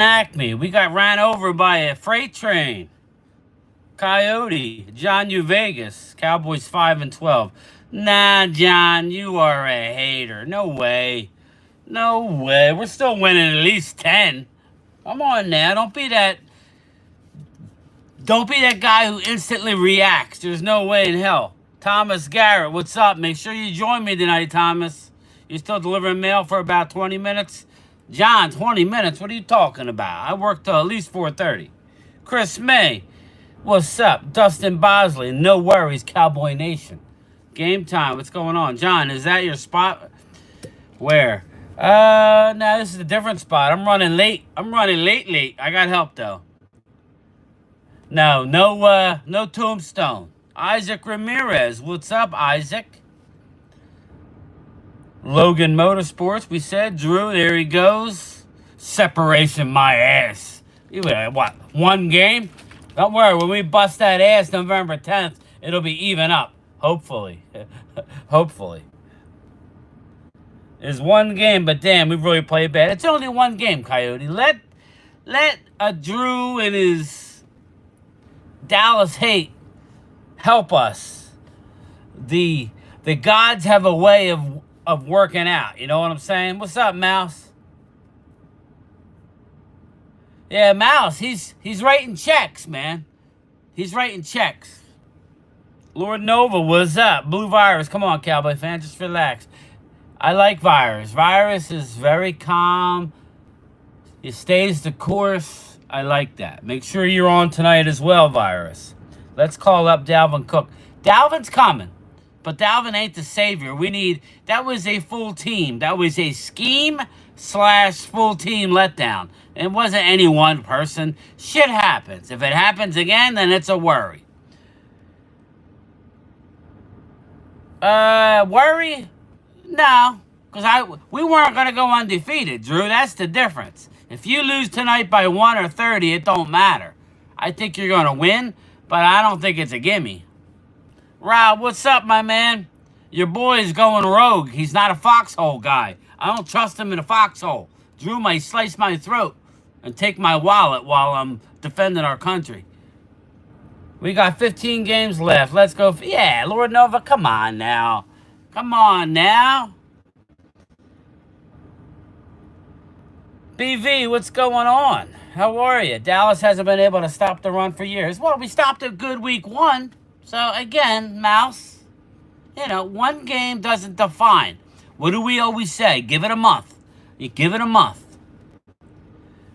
Acme, we got ran over by a freight train. Coyote, John U. Vegas, Cowboys 5-12. Nah, John, you are a hater. No way. No way. We're still winning at least 10. Come on now. Don't be that guy who instantly reacts. There's no way in hell. Thomas Garrett, what's up? Make sure you join me tonight, Thomas. You still delivering mail for about 20 minutes? John, 20 minutes? What are you talking about? I work till at least 4:30. Chris May, what's up? Dustin Bosley, no worries, Cowboy Nation. Game time, what's going on? John, is that your spot? Where? No, this is a different spot. I'm running late. Late. I got help, though. No tombstone. Isaac Ramirez. What's up, Isaac? Logan Motorsports, we said. Drew, there he goes. Separation my ass. What, one game? Don't worry, when we bust that ass November 10th, it'll be even up. Hopefully. Hopefully. It's one game, but damn, we've really played bad. It's only one game, Coyote. Let Drew and his Dallas hate help us. The gods have a way of working out. You know what I'm saying? What's up, Mouse? Yeah, Mouse, he's writing checks, man. He's writing checks. Lord Nova, what's up? Blue Virus, come on, Cowboy fan, just relax. I like Virus. Virus is very calm. It stays the course. I like that. Make sure you're on tonight as well, Virus. Let's call up Dalvin Cook. Dalvin's coming, but Dalvin ain't the savior. That was a full team. That was a scheme/full team letdown. It wasn't any one person. Shit happens. If it happens again, then it's a worry. Worry? No, because we weren't going to go undefeated, Drew. That's the difference. If you lose tonight by 1 or 30, it don't matter. I think you're going to win, but I don't think it's a gimme. Rob, what's up, my man? Your boy is going rogue. He's not a foxhole guy. I don't trust him in a foxhole. Drew might slice my throat and take my wallet while I'm defending our country. We got 15 games left. Let's go. Yeah, Lord Nova, come on now. Come on now. BV, what's going on? How are you? Dallas hasn't been able to stop the run for years. Well, we stopped a good week 1. So, again, Mouse, one game doesn't define. What do we always say? Give it a month. You give it a month.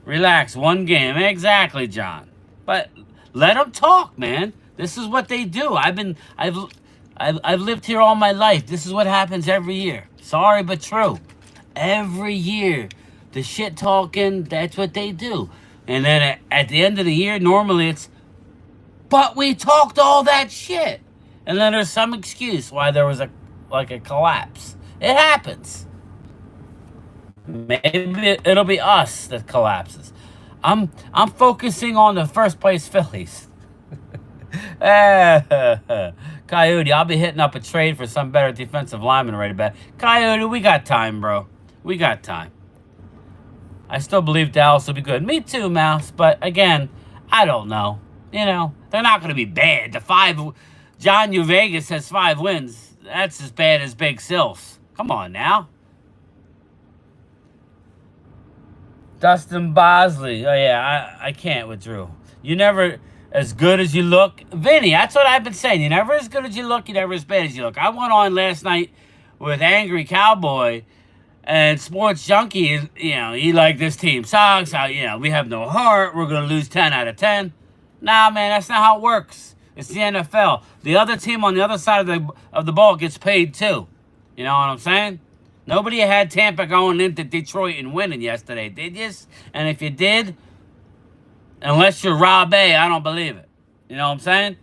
Relax, one game. Exactly, John. But let them talk, man. This is what they do. I've lived here all my life. This is what happens every year. Sorry, but true. Every year, the shit talking, that's what they do. And then at the end of the year, normally it's, but we talked all that shit. And then there's some excuse why there was a collapse. It happens. Maybe it'll be us that collapses. I'm focusing on the first place Phillies. Coyote, I'll be hitting up a trade for some better defensive lineman right about. Coyote, we got time, bro. We got time. I still believe Dallas will be good. Me too, Mouse. But again, I don't know. They're not going to be bad. John U. Vegas has 5 wins. That's as bad as Big Sills. Come on now. Dustin Bosley. Oh, yeah, I can't with Drew. You never as good as you look. Vinny, that's what I've been saying. You're never as good as you look. You're never as bad as you look. I went on last night with Angry Cowboy and Sports Junkie. He like this team sucks. We have no heart. We're going to lose 10 out of 10. Nah, man, that's not how it works. It's the NFL. The other team on the other side of the ball gets paid too. You know what I'm saying? Nobody had Tampa going into Detroit and winning yesterday, did you? And if you did, unless you're Rob A, I don't believe it. You know what I'm saying?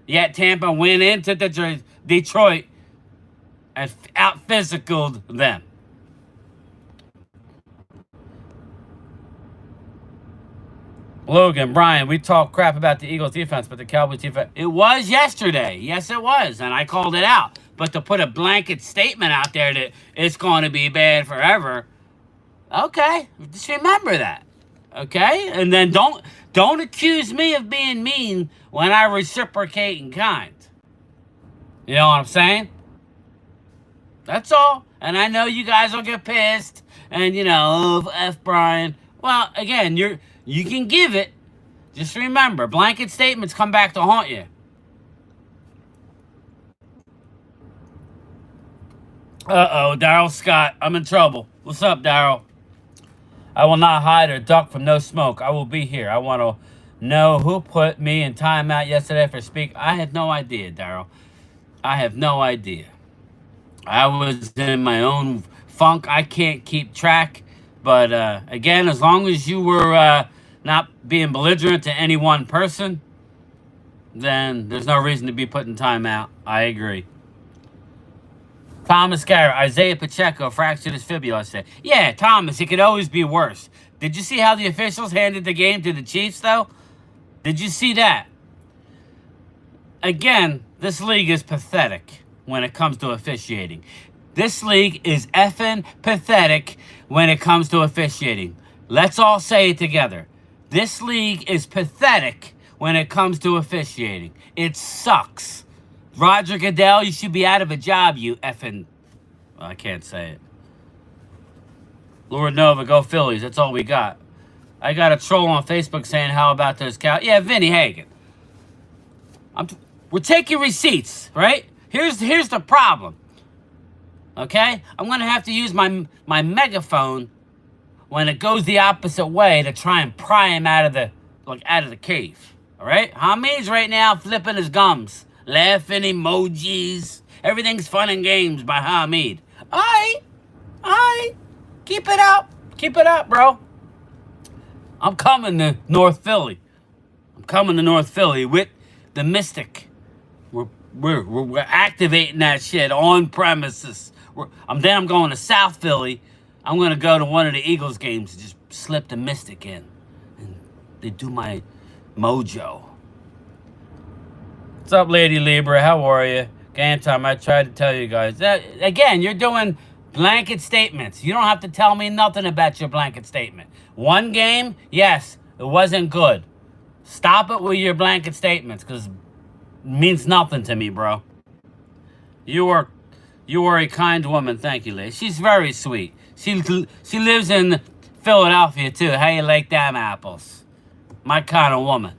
Yet Tampa went into Detroit and out-physicaled them. Logan, Brian, we talk crap about the Eagles defense, but the Cowboys defense, it was yesterday. Yes, it was, and I called it out. But to put a blanket statement out there that it's going to be bad forever, okay, just remember that. Okay? And then don't accuse me of being mean when I reciprocate in kind. You know what I'm saying? That's all. And I know you guys will get pissed and oh, F Brian. Well, again, you can give it. Just remember, blanket statements come back to haunt you. Uh-oh, Daryl Scott. I'm in trouble. What's up, Daryl? I will not hide or duck from no smoke. I will be here. I want to know who put me in timeout yesterday for speak. I have no idea, Daryl. I have no idea. I was in my own funk. I can't keep track. But, again, as long as you were not being belligerent to any one person, then there's no reason to be put in timeout. I agree. Thomas Garrett, Isaiah Pacheco fractured his fibula. I said, yeah, Thomas, it could always be worse. Did you see how the officials handed the game to the Chiefs, though? Did you see that? Again, this league is pathetic when it comes to officiating. This league is effing pathetic when it comes to officiating. Let's all say it together. This league is pathetic when it comes to officiating. It sucks. Roger Goodell, you should be out of a job, you effing... Well, I can't say it. Lord Nova, go Phillies. That's all we got. I got a troll on Facebook saying, how about those cows? Yeah, Vinny Hagen. We're taking receipts, right? Here's the problem. Okay? I'm going to have to use my megaphone when it goes the opposite way to try and pry him out of the cave. All right? Hamid's right now flipping his gums. Laughing emojis. Everything's fun and games by Hamid. Aye. Keep it up. Keep it up, bro. I'm coming to North Philly. With the Mystic. We're activating that shit on premises. I'm going to South Philly. I'm going to go to one of the Eagles games and just slip the Mystic in. And they do my mojo. What's up, Lady Libra? How are you? Game time. I tried to tell you guys. Again, you're doing blanket statements. You don't have to tell me nothing about your blanket statement. One game, yes, it wasn't good. Stop it with your blanket statements, because it means nothing to me, bro. You are a kind woman. Thank you, lady. She's very sweet. She lives in Philadelphia, too. How you like them apples? My kind of woman.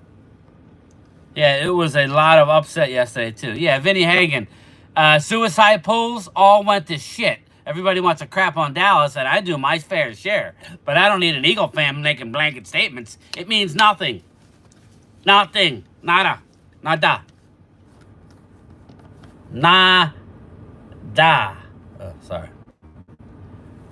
Yeah, it was a lot of upset yesterday, too. Yeah, Vinny Hagen. Suicide pools all went to shit. Everybody wants to crap on Dallas, and I do my fair share. But I don't need an Eagle fan making blanket statements. It means nothing. Nothing. Nada. Nada. Nada. Oh, sorry.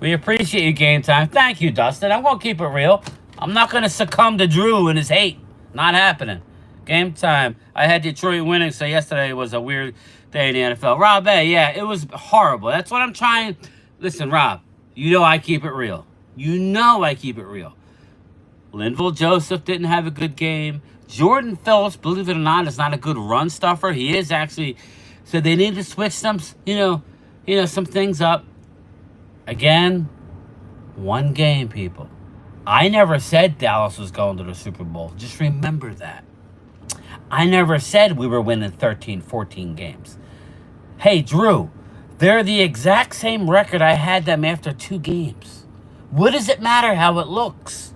We appreciate you, Game Time. Thank you, Dustin. I'm going to keep it real. I'm not going to succumb to Drew and his hate. Not happening. Game Time. I had Detroit winning, so yesterday was a weird day in the NFL. Rob A, yeah, it was horrible. That's what I'm trying. Listen, Rob, you know I keep it real. Linville Joseph didn't have a good game. Jordan Phillips, believe it or not, is not a good run stuffer. He is actually. So they need to switch some, some things up. Again, one game, people. I never said Dallas was going to the Super Bowl. Just remember that. I never said we were winning 13, 14 games. Hey, Drew, they're the exact same record I had them after 2 games. What does it matter how it looks?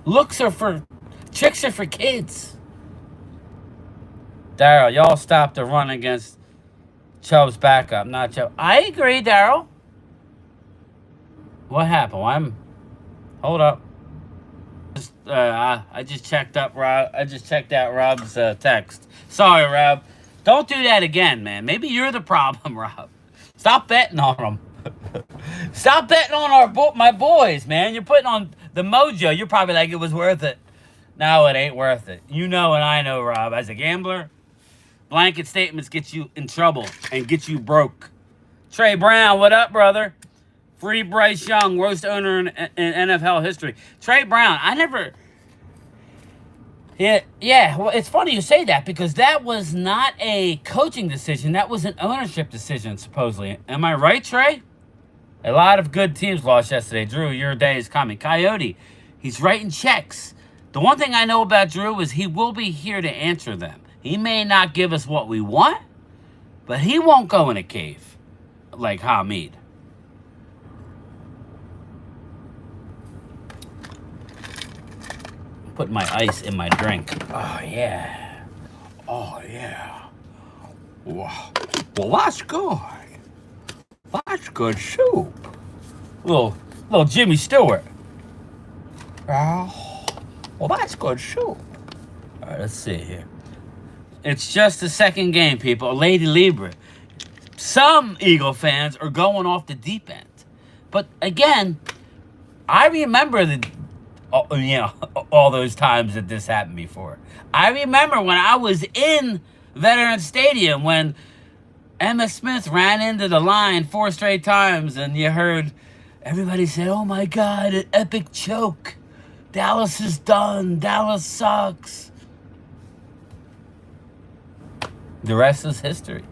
Chicks are for kids. Daryl, y'all stop the run against Chubb's backup, not Chubb. I agree, Daryl. What happened? Hold up. I just checked up Rob. I just checked out Rob's text. Sorry, Rob. Don't do that again, man. Maybe you're the problem, Rob. Stop betting on them. Stop betting on my boys, man. You're putting on the mojo. You're probably like, it was worth it. No, it ain't worth it. You know and I know, Rob. As a gambler, blanket statements get you in trouble and get you broke. Trey Brown, what up, brother? Free Bryce Young, worst owner in NFL history. Trey Brown, I never... Yeah, well, it's funny you say that because that was not a coaching decision. That was an ownership decision, supposedly. Am I right, Trey? A lot of good teams lost yesterday. Drew, your day is coming. Coyote, He's writing checks. The one thing I know about Drew is he will be here to answer them. He may not give us what we want, but he won't go in a cave like Hamid. Put my ice in my drink. Oh, yeah. Oh, yeah. Wow. Well, that's good. That's good soup. Little Jimmy Stewart. Oh, well, that's good soup. All right, let's see here. It's just the second game, people. Lady Libra. Some Eagle fans are going off the deep end. But again, I remember all those times that this happened before. I remember when I was in Veterans Stadium when Emma Smith ran into the line 4 straight times and you heard everybody say, oh my God, an epic choke. Dallas is done. Dallas sucks. The rest is history.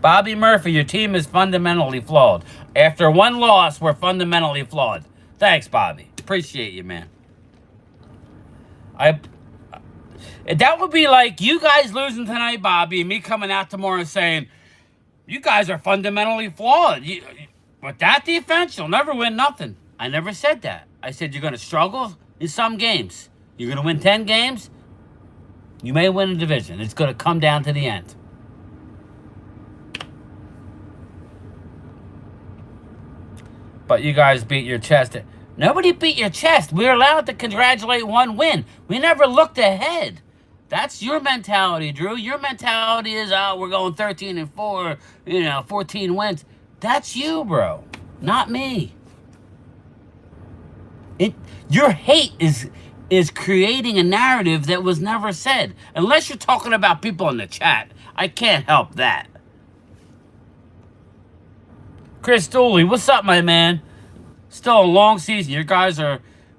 Bobby Murphy, your team is fundamentally flawed. After one loss, we're fundamentally flawed. Thanks, Bobby. Appreciate you, man. That would be like you guys losing tonight, Bobby, and me coming out tomorrow and saying, you guys are fundamentally flawed. With that defense, you'll never win nothing. I never said that. I said you're going to struggle in some games. You're going to win 10 games. You may win a division. It's going to come down to the end. But you guys beat your chest. Nobody beat your chest. We're allowed to congratulate one win. We never looked ahead. That's your mentality, Drew. Your mentality is, oh, we're going 13-4, 14 wins. That's you, bro. Not me. Your hate is creating a narrative that was never said. Unless you're talking about people in the chat. I can't help that. Chris Dooley, what's up, my man? Still a long season. You guys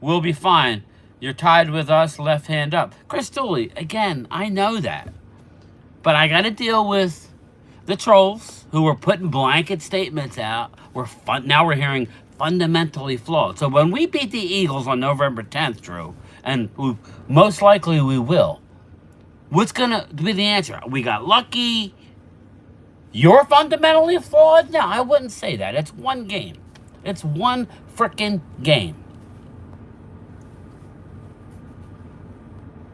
will be fine. You're tied with us, left hand up. Chris Dooley, again, I know that. But I got to deal with the trolls who were putting blanket statements out. Now we're hearing fundamentally flawed. So when we beat the Eagles on November 10th, Drew, and most likely we will, what's going to be the answer? We got lucky. You're fundamentally flawed? No, I wouldn't say that. It's one game. It's one freaking game.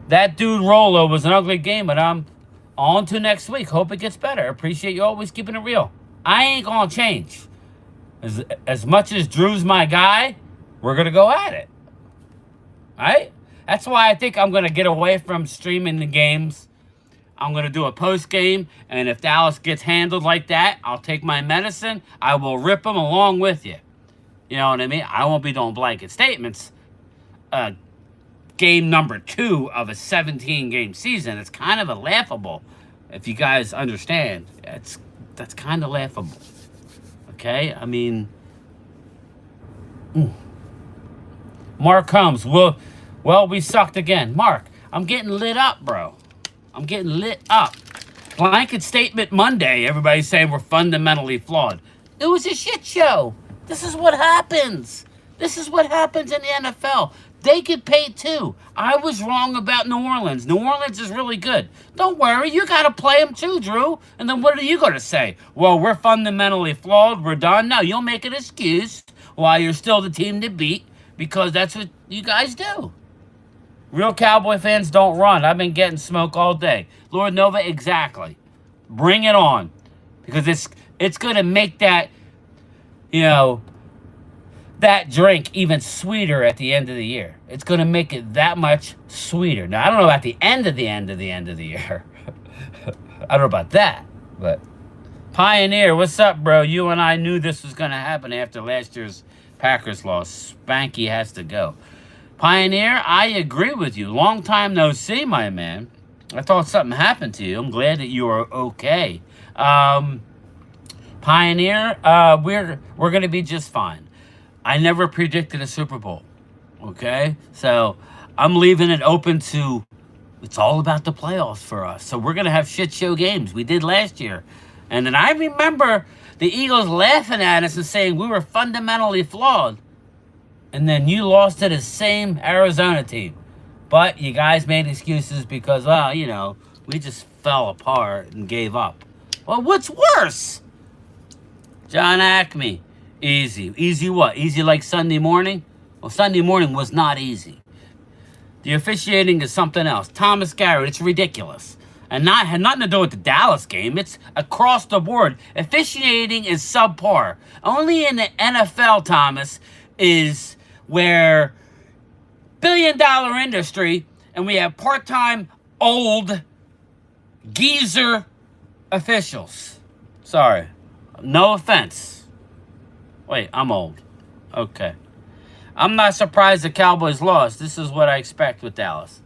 That dude Rolo was an ugly game, but I'm on to next week. Hope it gets better. Appreciate you always keeping it real. I ain't going to change. As much as Drew's my guy, we're going to go at it. All right? That's why I think I'm going to get away from streaming the games. I'm going to do a post-game, and if Dallas gets handled like that, I'll take my medicine. I will rip them along with you. You know what I mean? I won't be doing blanket statements. Game number 2 of a 17-game season. It's kind of laughable, if you guys understand. That's kind of laughable. Okay? I mean... Mark Combs. Well, we sucked again. Mark, I'm getting lit up, bro. I'm getting lit up. Blanket statement Monday. Everybody's saying we're fundamentally flawed. It was a shit show. This is what happens. This is what happens in the NFL. They get paid too. I was wrong about New Orleans. New Orleans is really good. Don't worry. You got to play them too, Drew. And then what are you going to say? Well, we're fundamentally flawed. We're done. No, you'll make an excuse why you're still the team to beat because that's what you guys do. Real Cowboy fans don't run. I've been getting smoke all day. Lord Nova, exactly. Bring it on. Because it's going to make that, that drink even sweeter at the end of the year. It's going to make it that much sweeter. Now, I don't know about the end of the year. I don't know about that. But Pioneer, what's up, bro? You and I knew this was going to happen after last year's Packers loss. Spanky has to go. Pioneer, I agree with you. Long time no see, my man. I thought something happened to you. I'm glad that you are okay. Pioneer, we're going to be just fine. I never predicted a Super Bowl, okay? So I'm leaving it open to, it's all about the playoffs for us. So we're going to have shit show games. We did last year. And then I remember the Eagles laughing at us and saying we were fundamentally flawed. And then you lost to the same Arizona team. But you guys made excuses because, well, you know, we just fell apart and gave up. Well, what's worse? John Acme. Easy. Easy what? Easy like Sunday morning? Well, Sunday morning was not easy. The officiating is something else. Thomas Garrett, it's ridiculous. And had nothing to do with the Dallas game. It's across the board. Officiating is subpar. Only in the NFL, Thomas, is where billion-dollar industry, and we have part-time old geezer officials. Sorry. No offense. Wait, I'm old. Okay. I'm not surprised the Cowboys lost. This is what I expect with Dallas.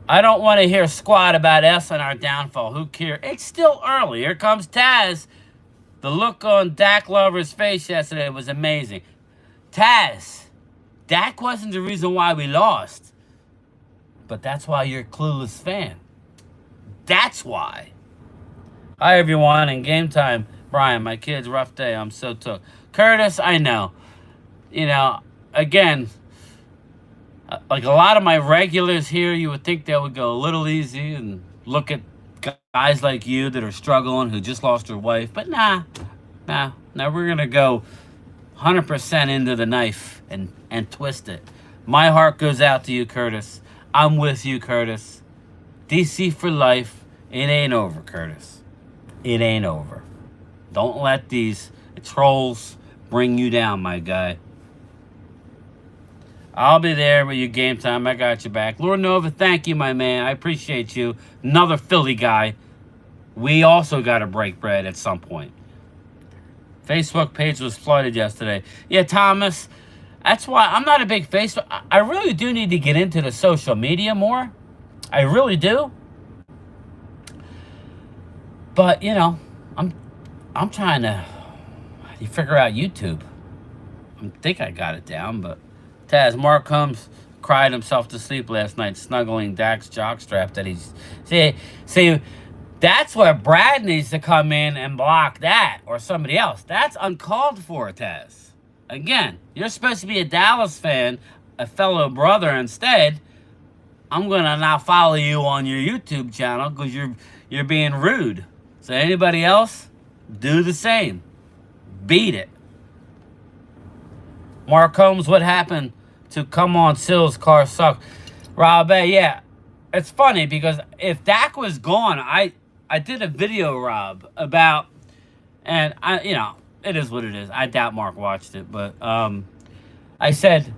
I don't want to hear squat about us and our downfall. Who cares? It's still early. Here comes Taz. The look on Dak Lover's face yesterday was amazing. Taz, Dak wasn't the reason why we lost. But that's why you're a clueless fan. That's why. Hi, everyone. In game time, Brian, my kid's rough day. I'm so took. Curtis, I know. You know, again, like a lot of my regulars here, you would think they would go a little easy and look at guys like you that are struggling, who just lost their wife. But nah, we're going to go 100% into the knife and twist it. My heart goes out to you, Curtis. I'm with you, Curtis. DC for life. It ain't over, Curtis. It ain't over. Don't let these trolls bring you down, my guy. I'll be there with you game time. I got you back. Lord Nova, thank you, my man. I appreciate you. Another Philly guy. We also got to break bread at some point. Facebook page was flooded yesterday. Yeah, Thomas, that's why I'm not a big Facebook. I really do need to get into the social media more. I really do. But, you know, I'm trying to figure out YouTube. I think I got it down, but Taz, Mark Combs cried himself to sleep last night, snuggling Dak's jockstrap that he's... See, that's where Brad needs to come in and block that, or somebody else. That's uncalled for, Taz. Again, you're supposed to be a Dallas fan, a fellow brother. Instead, I'm going to now follow you on your YouTube channel because you're being rude. So anybody else, do the same. Beat it. Mark Holmes, what happened to Come On Sills car suck? Rob, yeah, it's funny because if Dak was gone, I did a video, Rob, about, and you know, it is what it is. I doubt Mark watched it, but I said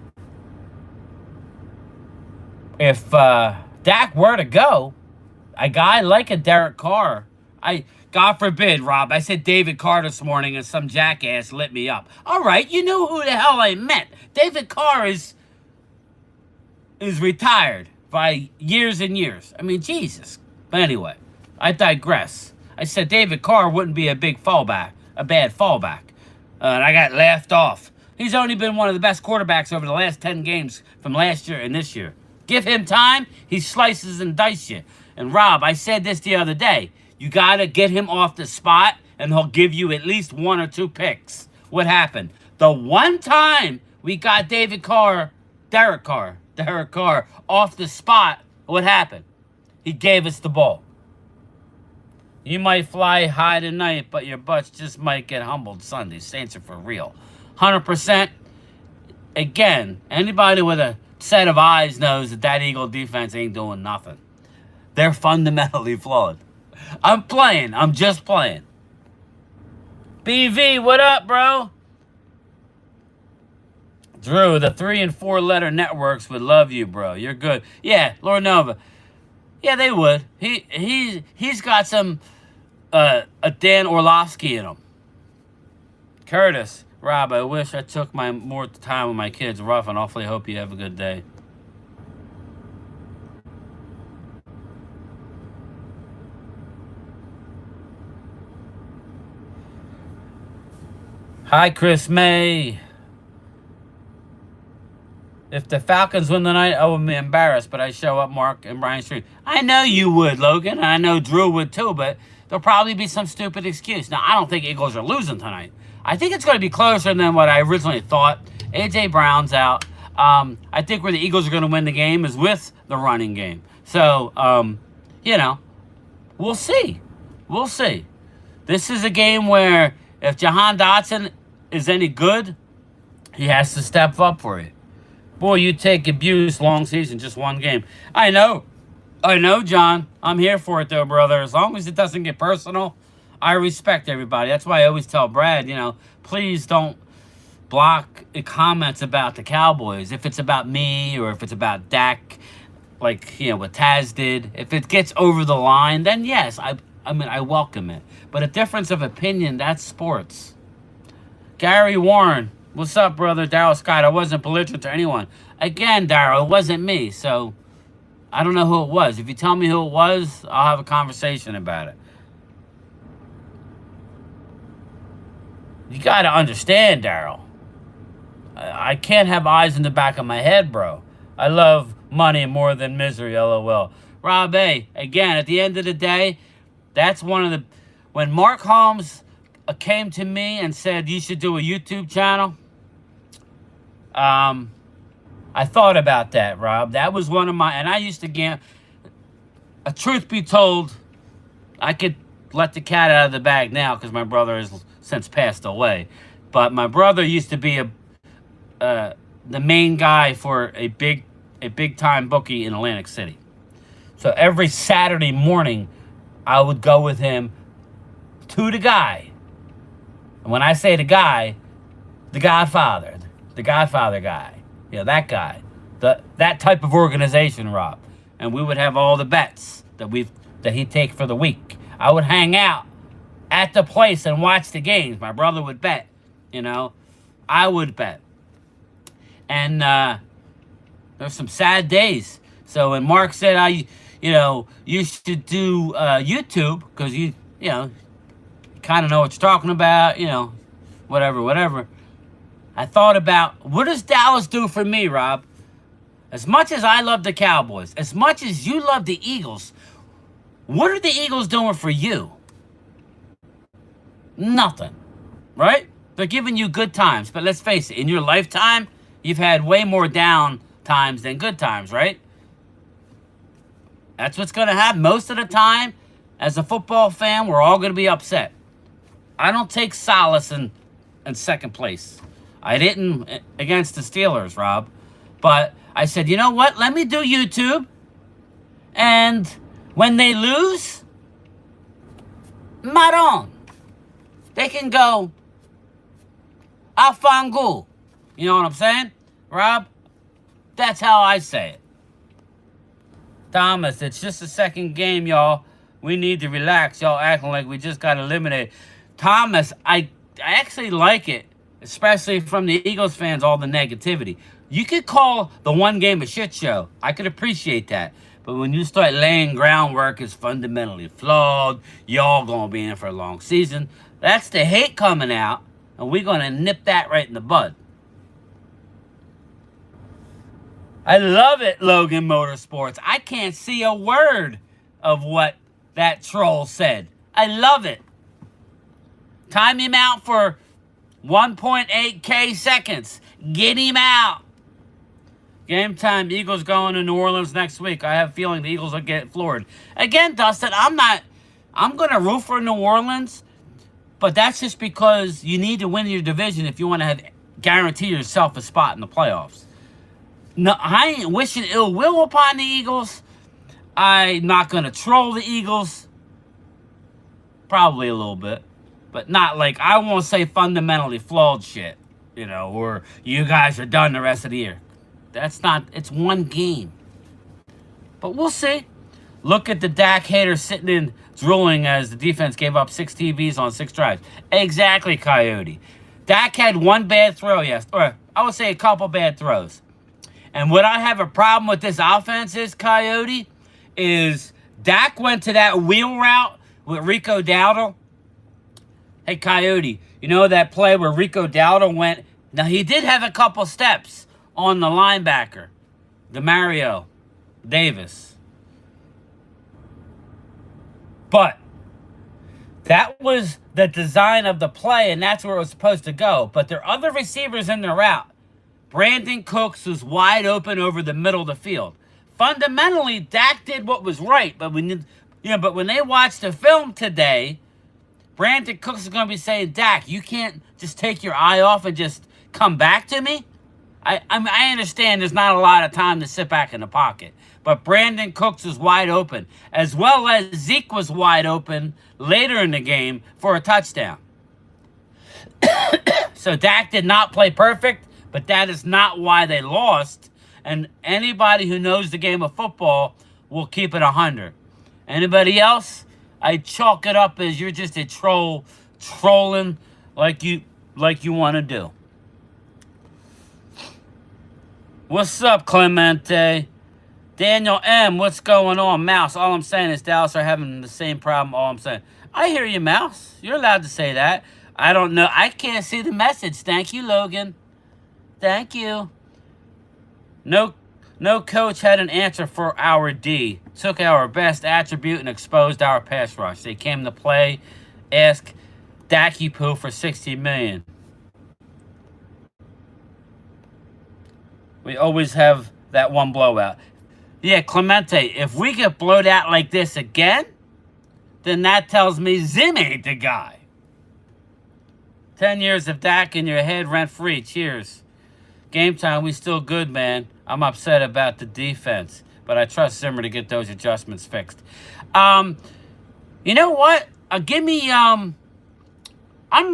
if Dak were to go, a guy like a Derek Carr, God forbid, Rob, I said David Carr this morning and some jackass lit me up. All right, you knew who the hell I meant. David Carr is retired by years and years. I mean, Jesus. But anyway, I digress. I said David Carr wouldn't be a big fallback, a bad fallback. And I got laughed off. He's only been one of the best quarterbacks over the last 10 games from last year and this year. Give him time, he slices and dices you. And Rob, I said this the other day. You got to get him off the spot, and he'll give you at least 1 or 2 picks. What happened? The one time we got Derek Carr, off the spot, what happened? He gave us the ball. You might fly high tonight, but your butts just might get humbled Sunday. Saints are for real. 100%. Again, anybody with a set of eyes knows that Eagle defense ain't doing nothing. They're fundamentally flawed. I'm playing. I'm just playing. BV, what up, bro? Drew, the 3 and 4 letter networks would love you, bro. You're good. Yeah, Lord Nova. Yeah, they would. He's got some a Dan Orlovsky in him. Curtis, Rob, I wish I took more time with my kids. Rough, and awfully hope you have a good day. Hi, Chris May. If the Falcons win tonight, I would be embarrassed, but I show up, Mark and Brian Street. I know you would, Logan, and I know Drew would too, but there'll probably be some stupid excuse. Now, I don't think Eagles are losing tonight. I think it's going to be closer than what I originally thought. A.J. Brown's out. I think where the Eagles are going to win the game is with the running game. So, you know, we'll see. We'll see. This is a game where if Jahan Dotson is any good, he has to step up for it. Boy, you take abuse long season, just one game. I know, John. I'm here for it, though, brother. As long as it doesn't get personal, I respect everybody. That's why I always tell Brad, please don't block comments about the Cowboys. If it's about me or if it's about Dak, like, what Taz did, if it gets over the line, then yes, I welcome it. But a difference of opinion, that's sports. Gary Warren, what's up, brother? Daryl Scott, I wasn't belligerent to anyone. Again, Daryl, it wasn't me, so I don't know who it was. If you tell me who it was, I'll have a conversation about it. You got to understand, Daryl. I can't have eyes in the back of my head, bro. I love money more than misery, LOL. Rob A., again, at the end of the day, that's one of the... When Mark Holmes came to me and said, you should do a YouTube channel, I thought about that, Rob. That was one of my... And I used to gamble. Truth be told, I could let the cat out of the bag now because my brother has since passed away. But my brother used to be the main guy for a big time bookie in Atlantic City. So every Saturday morning, I would go with him to the guy. And when I say the guy, the Godfather guy. That guy. That type of organization, Rob. And we would have all the bets that he'd take for the week. I would hang out at the place and watch the games. My brother would bet, I would bet. And there's some sad days. So when Mark said, you should do YouTube, because you kind of know what you're talking about, whatever. I thought about, what does Dallas do for me, Rob? As much as I love the Cowboys, as much as you love the Eagles, what are the Eagles doing for you? Nothing, right? They're giving you good times. But let's face it, in your lifetime, you've had way more down times than good times, right? That's what's going to happen. Most of the time, as a football fan, we're all going to be upset. I don't take solace in second place. I didn't against the Steelers, Rob. But I said, you know what? Let me do YouTube. And when they lose, maron. They can go Afangul. You know what I'm saying, Rob? That's how I say it. Thomas, it's just a second game, y'all. We need to relax. Y'all acting like we just got eliminated. Thomas, I actually like it, especially from the Eagles fans, all the negativity. You could call the one game a shit show. I could appreciate that. But when you start laying groundwork is fundamentally flawed, y'all going to be in for a long season. That's the hate coming out, and we're going to nip that right in the bud. I love it, Logan Motorsports. I can't see a word of what that troll said. I love it. Time him out for 1.8K seconds. Get him out. Game time. Eagles going to New Orleans next week. I have a feeling the Eagles will get floored. Again, Dustin, I'm going to root for New Orleans, but that's just because you need to win your division if you want to guarantee yourself a spot in the playoffs. No, I ain't wishing ill will upon the Eagles. I'm not going to troll the Eagles. Probably a little bit. But not like, I won't say fundamentally flawed shit. Or you guys are done the rest of the year. That's not, it's one game. But we'll see. Look at the Dak haters sitting in drooling as the defense gave up 6 TVs on 6 drives. Exactly, Coyote. Dak had one bad throw, yes. Or I would say a couple bad throws. And what I have a problem with this offense is, Coyote, is Dak went to that wheel route with Rico Dowdle. Hey, Coyote, you know that play where Rico Dowdle went? Now, he did have a couple steps on the linebacker, Demario Davis. But That was the design of the play, and that's where it was supposed to go. But there are other receivers in the route. Brandon Cooks was wide open over the middle of the field. Fundamentally, Dak did what was right, but but when they watch the film today, Brandon Cooks is going to be saying, Dak, you can't just take your eye off and just come back to me. I understand there's not a lot of time to sit back in the pocket, but Brandon Cooks was wide open, as well as Zeke was wide open later in the game for a touchdown. So Dak did not play perfect, but that is not why they lost. And anybody who knows the game of football will keep it 100. Anybody else? I chalk it up as you're just a troll, trolling like you want to do. What's up, Clemente? Daniel M., what's going on? Mouse, all I'm saying is Dallas are having the same problem. All I'm saying. I hear you, Mouse. You're allowed to say that. I don't know. I can't see the message. Thank you, Logan. Thank you. No coach had an answer for our D. Took our best attribute and exposed our pass rush. They came to play. Ask Dacky Poo for $60 million. We always have that one blowout. Yeah, Clemente, if we get blowed out like this again, then that tells me Zim ain't the guy. 10 years of Dak in your head, rent-free. Cheers. Game time, we still good, man. I'm upset about the defense, but I trust Zimmer to get those adjustments fixed. You know what? I'm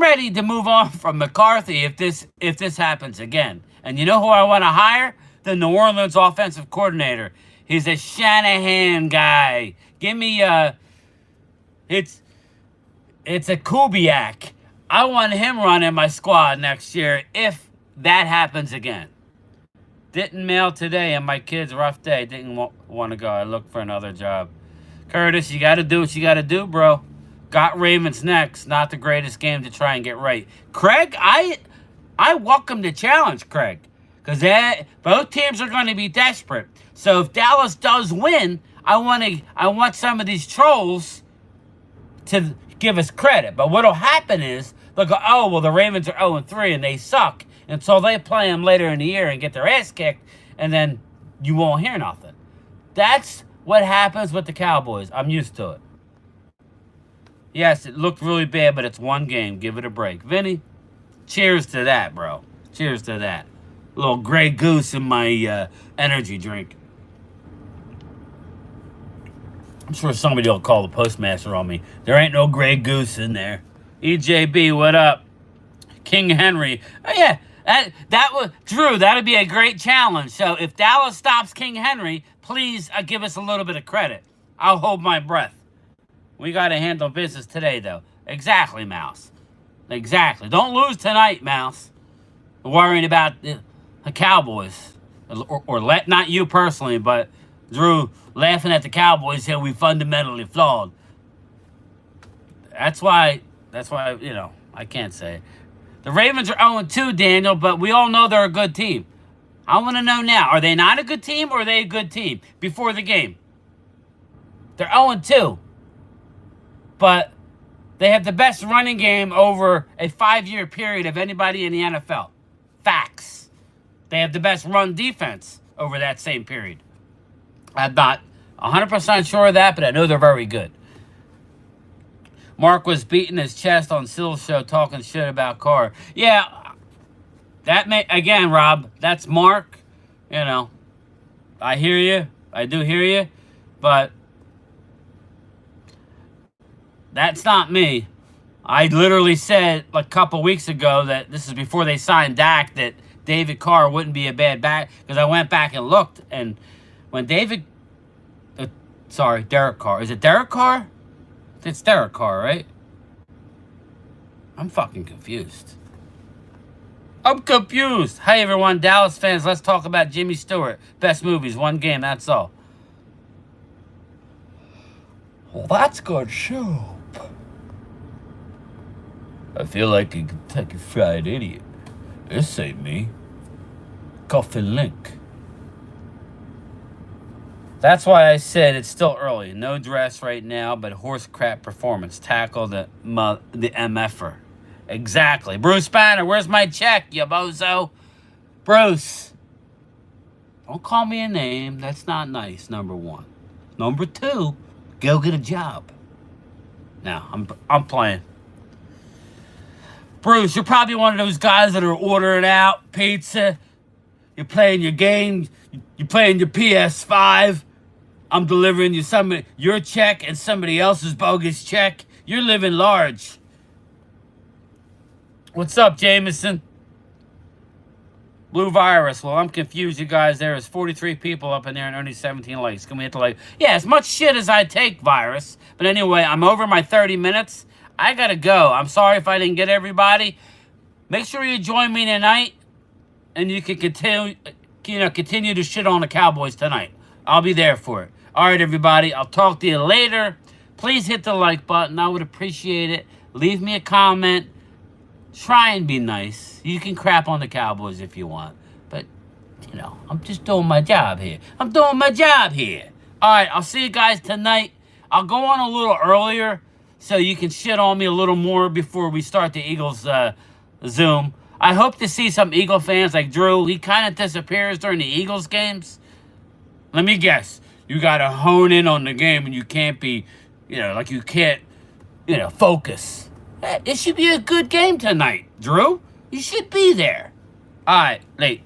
ready to move on from McCarthy if this happens again. And you know who I want to hire? The New Orleans offensive coordinator. He's a Shanahan guy. Give me it's a Kubiak. I want him running my squad next year if that happens again. Didn't mail today, and my kid's rough day. Didn't want to go. I looked for another job. Curtis, you got to do what you got to do, bro. Got Ravens next. Not the greatest game to try and get right. Craig, I welcome the challenge, Craig, because both teams are going to be desperate. So if Dallas does win, I want some of these trolls to give us credit. But what'll happen is they'll go, oh, well, the Ravens are 0-3 and they suck. And so they play them later in the year and get their ass kicked, and then you won't hear nothing. That's what happens with the Cowboys. I'm used to it. Yes, it looked really bad, but it's one game. Give it a break. Vinny, cheers to that, bro. Cheers to that. A little Grey Goose in my energy drink. I'm sure somebody will call the postmaster on me. There ain't no Grey Goose in there. EJB, what up? King Henry. Oh, yeah. That was Drew. That'd be a great challenge. So if Dallas stops King Henry, please give us a little bit of credit. I'll hold my breath. We got to handle business today, though. Exactly, Mouse. Exactly. Don't lose tonight, Mouse. Worrying about the Cowboys, or not you personally, but Drew laughing at the Cowboys here. We fundamentally flawed. That's why I can't say. The Ravens are 0-2, Daniel, but we all know they're a good team. I want to know now, are they not a good team or are they a good team before the game? They're 0-2, but they have the best running game over a 5-year period of anybody in the NFL. Facts. They have the best run defense over that same period. I'm not 100% sure of that, but I know they're very good. Mark was beating his chest on Sill's show talking shit about Carr. Yeah, again, Rob, that's Mark. You know, I hear you. I do hear you. But that's not me. I literally said a couple weeks ago that this is before they signed Dak that David Carr wouldn't be a bad back, because I went back and looked, and when Derek Carr. Is it Derek Carr? It's Derek Carr, right? I'm fucking confused. I'm confused. Hi, everyone. Dallas fans, let's talk about Jimmy Stewart. Best movies, one game, that's all. Well, that's good soup. I feel like a Kentucky Fried Idiot. This ain't me. Coffee Link. That's why I said it's still early. No dress right now, but horse crap performance. Tackle the MFer. Exactly. Bruce Banner, where's my check, you bozo? Bruce, don't call me a name. That's not nice, number one. Number two, go get a job. Now, I'm playing. Bruce, you're probably one of those guys that are ordering out pizza. You're playing your game. You're playing your PS5. I'm delivering you your check and somebody else's bogus check. You're living large. What's up, Jameson? Blue virus. Well, I'm confused, you guys. There is 43 people up in there and only 17 likes. Can we hit the like? Yeah, as much shit as I take, virus. But anyway, I'm over my 30 minutes. I gotta go. I'm sorry if I didn't get everybody. Make sure you join me tonight, and you can continue to shit on the Cowboys tonight. I'll be there for it. All right, everybody. I'll talk to you later. Please hit the like button. I would appreciate it. Leave me a comment. Try and be nice. You can crap on the Cowboys if you want. But, I'm just doing my job here. I'm doing my job here. All right, I'll see you guys tonight. I'll go on a little earlier so you can shit on me a little more before we start the Eagles Zoom. I hope to see some Eagle fans like Drew. He kind of disappears during the Eagles games. Let me guess. You got to hone in on the game and you can't be, you can't, focus. It should be a good game tonight, Drew. You should be there. All right, late.